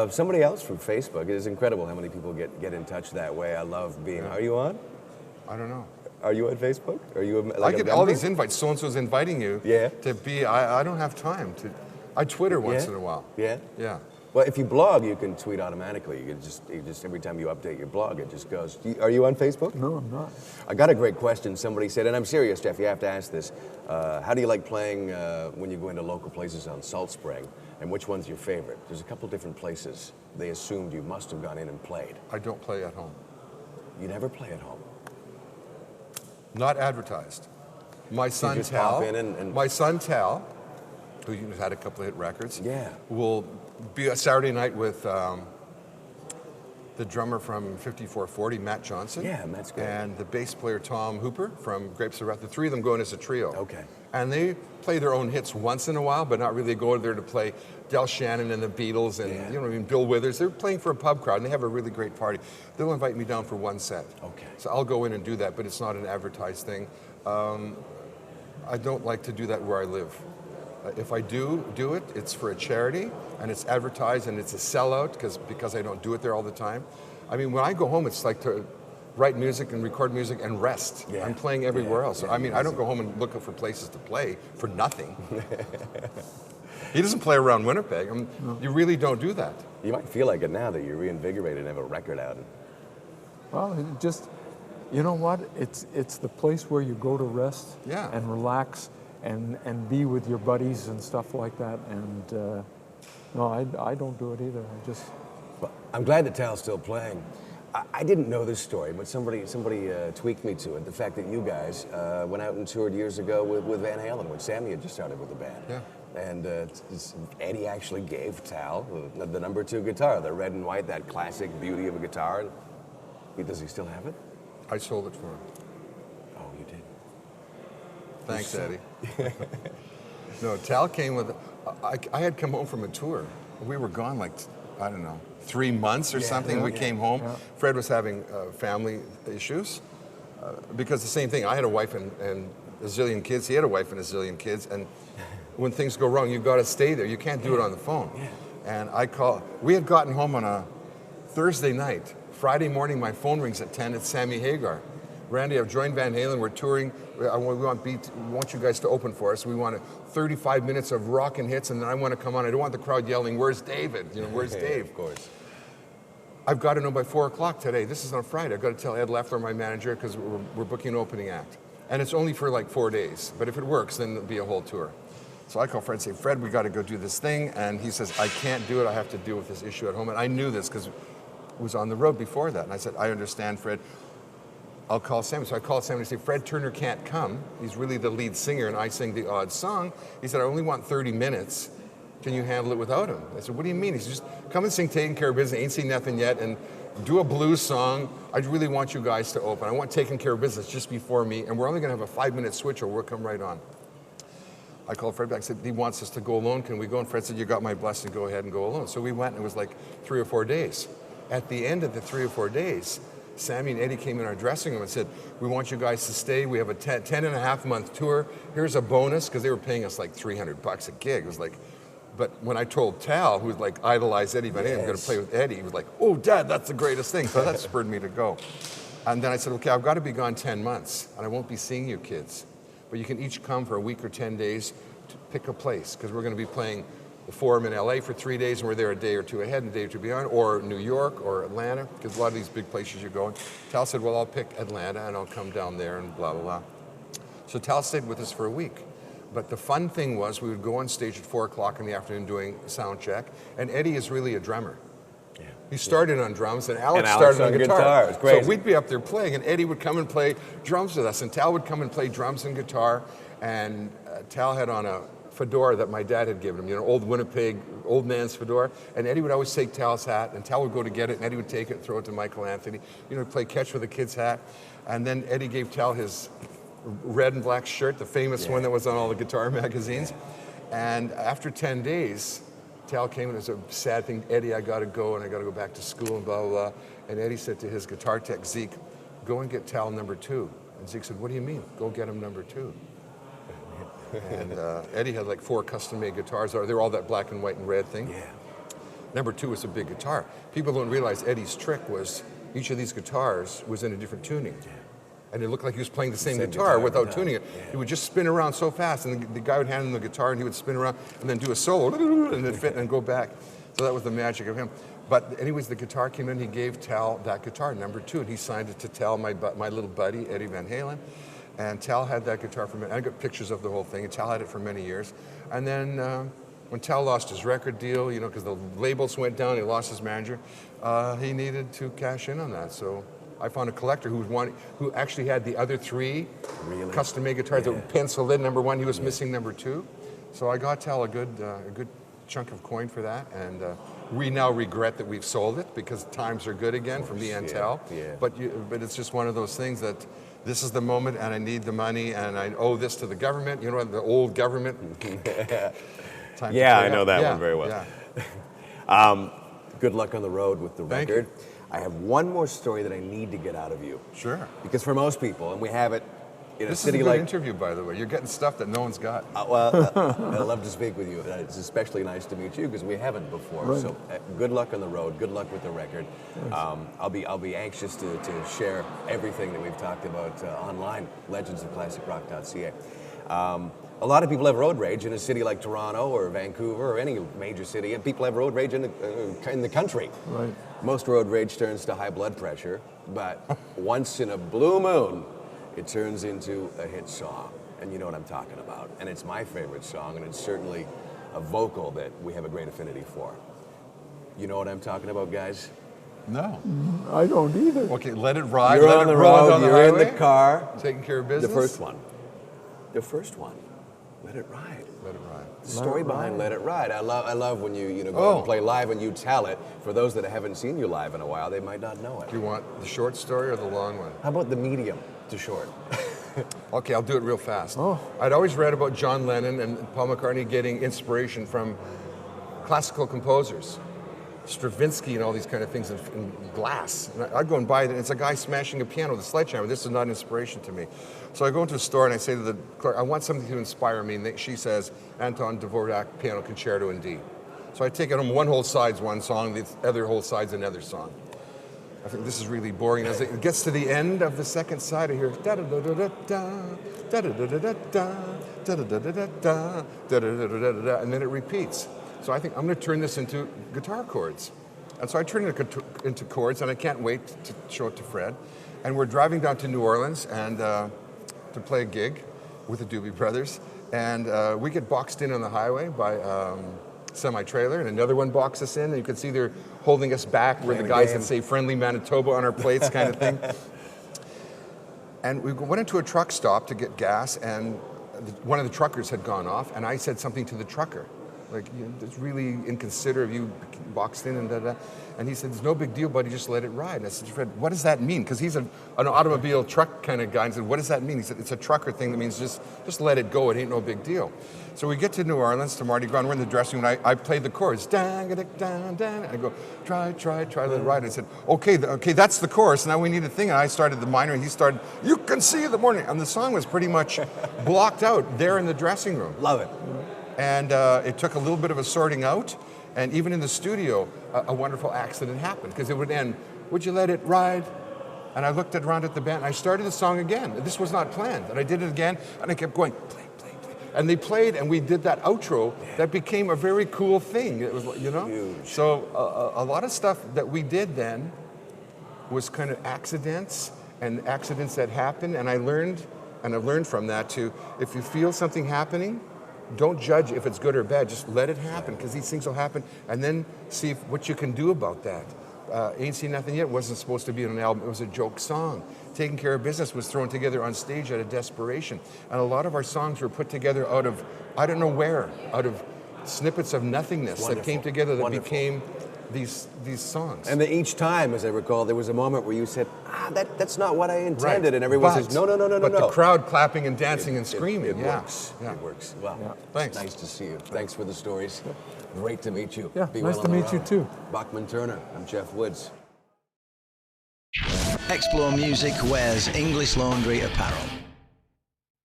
Somebody else from Facebook. It is incredible how many people get in touch that way. I love being. Are you on? I don't know. Are you on Facebook? Are you like I get all these invites. So-and-so's inviting you to be. I don't have time to. I Twitter once in a while. Yeah? Yeah. Well, if you blog, you can tweet automatically. You just every time you update your blog, it just goes. Are you on Facebook? No, I'm not. I got a great question. Somebody said, and I'm serious, Jeff, you have to ask this. How do you like playing when you go into local places on Salt Spring? And which one's your favorite? There's a couple different places they assumed you must have gone in and played. I don't play at home. You never play at home? Not advertised. My son just Tal, pop in and my son Tal, who's had a couple of hit records, Yeah. will be a Saturday night with the drummer from 5440, Matt Johnson. Yeah, Matt's great. And the bass player Tom Hooper from Grapes of Wrath. The three of them go in as a trio. Okay. And they play their own hits once in a while, but not really go there to play Del Shannon and the Beatles and you know, I mean, Bill Withers. They're playing for a pub crowd and they have a really great party. They'll invite me down for one set. Okay. So I'll go in and do that, but it's not an advertised thing. I don't like to do that where I live. If I do it, it's for a charity and it's advertised and it's a sellout because I don't do it there all the time. I mean, when I go home, it's like to write music and record music and rest. Yeah. I'm playing everywhere else. Yeah, I mean, I don't go home and look for places to play for nothing. He doesn't play around Winnipeg. You really don't do that. You might feel like it now that you're reinvigorated and have a record out. Well, it just, you know what? It's the place where you go to rest and relax and be with your buddies and stuff like that. And no, I don't do it either. I just. Well, I'm glad that Tal's still playing. I didn't know this story, but somebody tweaked me to it. The fact that you guys went out and toured years ago with Van Halen when Sammy had just started with the band. Yeah. And Eddie actually gave Tal the number 2 guitar, the red and white, that classic beauty of a guitar. Does he still have it? I sold it for him. Oh, you did? Thanks, Eddie. No, Tal came with, I had come home from a tour. We were gone like, I don't know, 3 months or something. We came home. Yeah. Fred was having family issues because the same thing. I had a wife and a zillion kids. He had a wife and a zillion kids. And when things go wrong, you've got to stay there. You can't do it on the phone. Yeah. And we had gotten home on a Thursday night. Friday morning, my phone rings at 10. It's Sammy Hagar. Randy, I've joined Van Halen. We're touring. We want you guys to open for us. We want 35 minutes of rockin' hits, and then I want to come on. I don't want the crowd yelling, "Where's David?" You know, "Where's Dave?" Of course. I've got to know by 4 o'clock today. This is on Friday. I've got to tell Ed Leffler, my manager, because we're booking an opening act. And it's only for like 4 days. But if it works, then it'll be a whole tour. So I call Fred and say, "Fred, we got to go do this thing." And he says, "I can't do it. I have to deal with this issue at home." And I knew this because I was on the road before that. And I said, "I understand, Fred. I'll call Sammy." So I called Sammy and I said, "Fred Turner can't come. He's really the lead singer and I sing the odd song." He said, "I only want 30 minutes. Can you handle it without him?" I said, "What do you mean?" He said, "Just come and sing Taking Care of Business. Ain't seen nothing yet. And do a blues song. I really want you guys to open. I want Taking Care of Business just before me. And we're only going to have a 5-minute switch or we'll come right on." I called Fred back and said, "He wants us to go alone. Can we go?" And Fred said, "You got my blessing. Go ahead and go alone." So we went and it was like 3 or 4 days. At the end of the 3 or 4 days, Sammy and Eddie came in our dressing room and said, "We want you guys to stay. We have a 10 and a half month tour. Here's a bonus," because they were paying us like $300 a gig. It was like, but when I told Tal, who like idolized Eddie Van Halen, I'm going to play with Eddie, he was like, "Oh, Dad, that's the greatest thing." So that spurred me to go. And then I said, "Okay, I've got to be gone 10 months, and I won't be seeing you kids. But you can each come for a week or 10 days to pick a place, because we're going to be playing the Forum in LA for 3 days, and we're there a day or two ahead and a day or two behind, or New York or Atlanta, because a lot of these big places you're going." Tal said, "Well, I'll pick Atlanta, and I'll come down there," and blah, blah, blah. So Tal stayed with us for a week. But the fun thing was we would go on stage at 4 o'clock in the afternoon doing sound check, and Eddie is really a drummer. Yeah. He started on drums, and Alex started on guitar. It was great. So we'd be up there playing, and Eddie would come and play drums with us, and Tal would come and play drums and guitar, and Tal had on a fedora that my dad had given him, you know, old Winnipeg, old man's fedora, and Eddie would always take Tal's hat, and Tal would go to get it, and Eddie would take it and throw it to Michael Anthony, you know, play catch with a kid's hat, and then Eddie gave Tal his red and black shirt, the famous one that was on all the guitar magazines, and after 10 days, Tal came and it was a sad thing, "Eddie, I gotta go, and I gotta go back to school," and blah, blah, blah, and Eddie said to his guitar tech, "Zeke, go and get Tal number 2, and Zeke said, "What do you mean? Go get him number 2. And Eddie had like 4 custom-made guitars. They're all that black and white and red thing. Yeah. Number 2 was a big guitar. People don't realize Eddie's trick was each of these guitars was in a different tuning. And it looked like he was playing the same guitar without tuning it. He would just spin around so fast, and the guy would hand him the guitar, and he would spin around and then do a solo, and then fit and go back. So that was the magic of him. But anyways, the guitar came in, he gave Tal that guitar, number 2, and he signed it to Tal, my little buddy, Eddie Van Halen. And Tal had that guitar for many, I got pictures of the whole thing, and Tal had it for many years. And then when Tal lost his record deal, you know, because the labels went down, he lost his manager, he needed to cash in on that. So I found a collector who actually had the other 3 custom-made guitars that were penciled in number 1. He was missing number 2. So I got Tal a good chunk of coin for that, and we now regret that we've sold it because times are good again for me and Tal. But it's just one of those things that this is the moment, and I need the money, and I owe this to the government. You know, the old government. I know that one very well. Good luck on the road with the record. I have one more story that I need to get out of you. Sure. Because for most people, and we have it in a this city is a good like... interview, by the way. You're getting stuff that no one's got. I'd love to speak with you. It's especially nice to meet you because we haven't before. Right. So good luck on the road. Good luck with the record. I'll be anxious to share everything that we've talked about online. legendsofclassicrock.ca. A lot of people have road rage in a city like Toronto or Vancouver or any major city, and people have road rage in the country. Right. Most road rage turns to high blood pressure, but once in a blue moon, it turns into a hit song. And you know what I'm talking about. And it's my favorite song, and it's certainly a vocal that we have a great affinity for. You know what I'm talking about, guys? No. I don't either. Okay, Let It Ride. You're let on it the roll road, down the you're in highway, the car. taking care of business. The first one. Let It Ride. Let It Ride. The story behind Let It Ride. I love when you go and play live and you tell it. For those that haven't seen you live in a while, they might not know it. Do you want the short story or the long one? How about the medium to short? Okay, I'll do it real fast. I'd always read about John Lennon and Paul McCartney getting inspiration from classical composers. Stravinsky and all these kind of things in glass. And I'd go and buy it, and it's a guy smashing a piano with a sledgehammer. This is not inspiration to me. So I go into a store and I say to the clerk, I want something to inspire me. And she says, Anton Dvorak, Piano Concerto in D. So I take it on one whole side's one song, the other whole side's another song. I think this is really boring. As it gets to the end of the second side, I hear da-da-da-da-da, da-da-da-da-da, da-da-da-da-da, da-da-da-da-da, and then it repeats. So I think I'm going to turn this into guitar chords. And so I turn it into chords, and I can't wait to show it to Fred. And we're driving down to New Orleans and to play a gig with the Doobie Brothers. And we get boxed in on the highway by semi-trailer, and another one boxes us in, and you can see they're holding us back where the guys that say friendly Manitoba on our plates kind of thing. And we went into a truck stop to get gas, and one of the truckers had gone off, and I said something to the trucker. Like, it's really inconsiderate of you boxed in and da-da. And he said, it's no big deal, buddy, just let it ride. And I said, Fred, what does that mean? Because he's an automobile truck kind of guy. And I said, what does that mean? He said, it's a trucker thing that means just let it go. It ain't no big deal. So we get to New Orleans, to Mardi Gras, and we're in the dressing room, and I played the chorus. And I go, try, let it ride. And I said, okay, that's the chorus. Now we need a thing. And I started the minor, and he started, you can see the morning. And the song was pretty much blocked out there in the dressing room. Love it. And it took a little bit of a sorting out. And even in the studio, a wonderful accident happened, because it would end, would you let it ride? And I looked around at the band, and I started the song again. This was not planned. And I did it again, and I kept going, play. And they played, and we did that outro. That became a very cool thing. It was, Huge. So a lot of stuff that we did then was kind of accidents that happened. And I've learned from that too, if you feel something happening, don't judge if it's good or bad. Just let it happen, because these things will happen, and then see what you can do about that. Ain't Seen Nothing Yet wasn't supposed to be on an album. It was a joke song. Taking Care of Business was thrown together on stage out of desperation. And a lot of our songs were put together out of, I don't know where, out of snippets of nothingness that came together that became these songs. And then each time, as I recall, there was a moment where you said, that's not what I intended. Right. And everyone says, no. But the crowd clapping and dancing and screaming. It works. Yeah. It works. Well, thanks. Nice to see you. Thanks for the stories. Great to meet you. Yeah, nice to meet you too. Bachman Turner. I'm Jeff Woods. Explore Music wears English Laundry apparel.